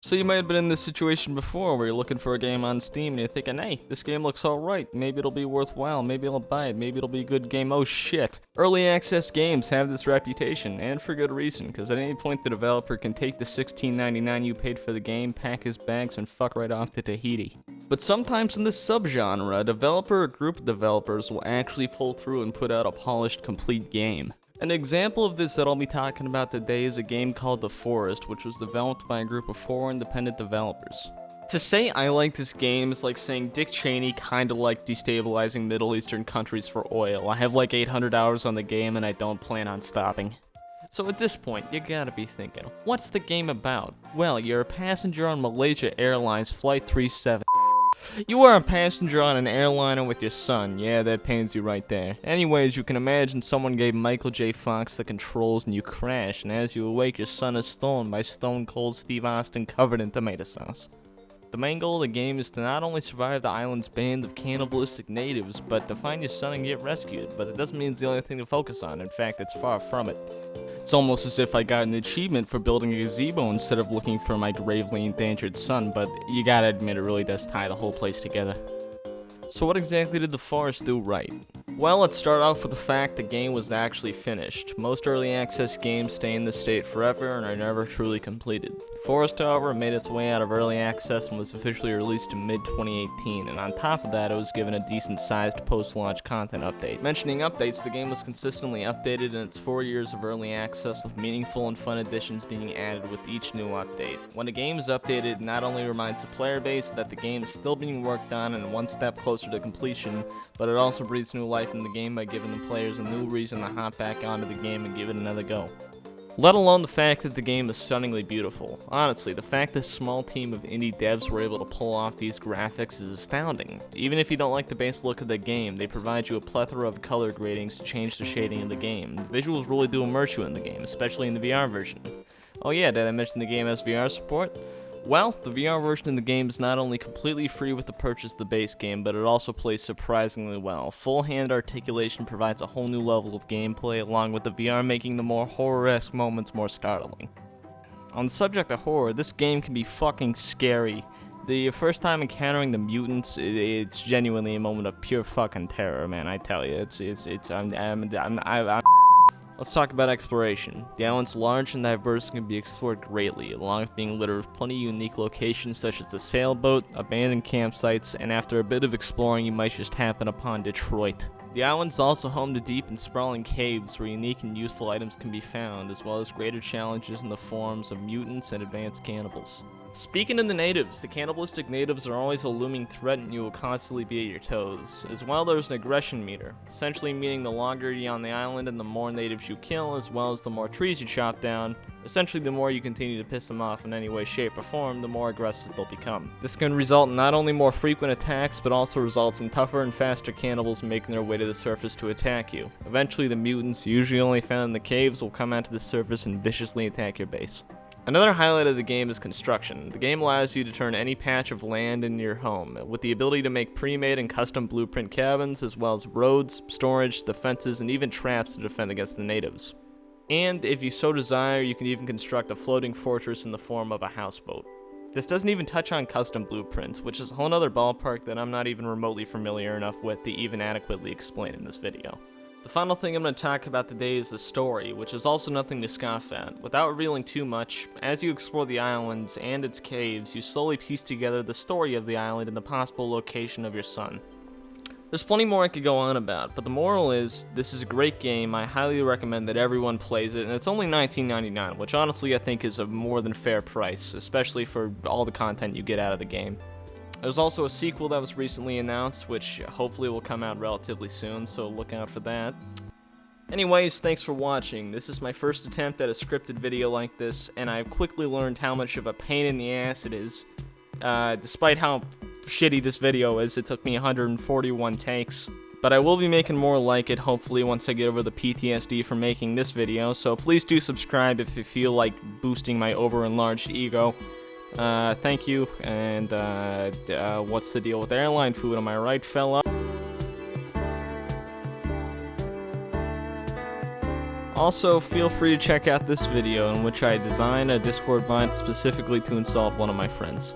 So you might have been in this situation before where you're looking for a game on Steam and you're thinking, hey, this game looks alright, maybe it'll be worthwhile, maybe I'll buy it, maybe it'll be a good game. Oh shit. Early access games have this reputation, and for good reason, because at any point the developer can take the $16.99 you paid for the game, pack his bags, and fuck right off to Tahiti. But sometimes in this subgenre, a developer or group of developers will actually pull through and put out a polished, complete game. An example of this that I'll be talking about today is a game called The Forest, which was developed by a group of 4 independent developers. To say I like this game is like saying Dick Cheney kinda liked destabilizing Middle Eastern countries for oil. I have like 800 hours on the game and I don't plan on stopping. So at this point, you gotta be thinking, what's the game about? Well, you're a passenger on Malaysia Airlines Flight 37. You are a passenger on an airliner with your son. Yeah, that pains you right there. Anyways, you can imagine someone gave Michael J. Fox the controls and you crash, and as you awake, your son is stolen by Stone Cold Steve Austin covered in tomato sauce. The main goal of the game is to not only survive the island's band of cannibalistic natives, but to find your son and get rescued. But it doesn't mean it's the only thing to focus on. In fact, it's far from it. It's almost as if I got an achievement for building a gazebo instead of looking for my gravely endangered son, but you gotta admit it really does tie the whole place together. So what exactly did The Forest do right? Well, let's start off with the fact the game was actually finished. Most early access games stay in this state forever and are never truly completed. Forest, however, made its way out of early access and was officially released in mid-2018, and on top of that, it was given a decent-sized post-launch content update. Mentioning updates, the game was consistently updated in its 4 years of early access, with meaningful and fun additions being added with each new update. When a game is updated, it not only reminds the player base that the game is still being worked on and one step closer to completion, but it also breathes new life in the game by giving the players a new reason to hop back onto the game and give it another go. Let alone the fact that the game is stunningly beautiful. Honestly, the fact this small team of indie devs were able to pull off these graphics is astounding. Even if you don't like the base look of the game, they provide you a plethora of color gradings to change the shading of the game. The visuals really do immerse you in the game, especially in the VR version. Oh yeah, did I mention the game has VR support? Well, the VR version of the game is not only completely free with the purchase of the base game, but it also plays surprisingly well. Full hand articulation provides a whole new level of gameplay, along with the VR making the more horror-esque moments more startling. On the subject of horror, this game can be fucking scary. The first time encountering the mutants, it's genuinely a moment of pure fucking terror, man. I tell you, Let's talk about exploration. The island's large and diverse and can be explored greatly, along with being littered with plenty of unique locations such as the sailboat, abandoned campsites, and after a bit of exploring you might just happen upon Detroit. The island's also home to deep and sprawling caves where unique and useful items can be found, as well as greater challenges in the forms of mutants and advanced cannibals. Speaking of the natives, the cannibalistic natives are always a looming threat and you will constantly be at your toes. As well, there's an aggression meter, essentially meaning the longer you're on the island and the more natives you kill, as well as the more trees you chop down. Essentially, the more you continue to piss them off in any way, shape, or form, the more aggressive they'll become. This can result in not only more frequent attacks, but also results in tougher and faster cannibals making their way to the surface to attack you. Eventually, the mutants, usually only found in the caves, will come onto the surface and viciously attack your base. Another highlight of the game is construction. The game allows you to turn any patch of land into your home, with the ability to make pre-made and custom blueprint cabins, as well as roads, storage, defenses, and even traps to defend against the natives. And if you so desire, you can even construct a floating fortress in the form of a houseboat. This doesn't even touch on custom blueprints, which is a whole other ballpark that I'm not even remotely familiar enough with to even adequately explain in this video. The final thing I'm going to talk about today is the story, which is also nothing to scoff at. Without revealing too much, as you explore the islands and its caves, you slowly piece together the story of the island and the possible location of your son. There's plenty more I could go on about, but the moral is, this is a great game. I highly recommend that everyone plays it, and it's only $19.99, which honestly I think is a more than fair price, especially for all the content you get out of the game. There's also a sequel that was recently announced, which hopefully will come out relatively soon, so look out for that. Anyways, thanks for watching. This is my first attempt at a scripted video like this, and I've quickly learned how much of a pain in the ass it is. Despite how shitty this video is, it took me 141 takes. But I will be making more like it, hopefully, once I get over the PTSD from making this video, so please do subscribe if you feel like boosting my over-enlarged ego. Thank you, and what's the deal with airline food, am I right, fella? Also, feel free to check out this video in which I design a Discord bot specifically to insult one of my friends.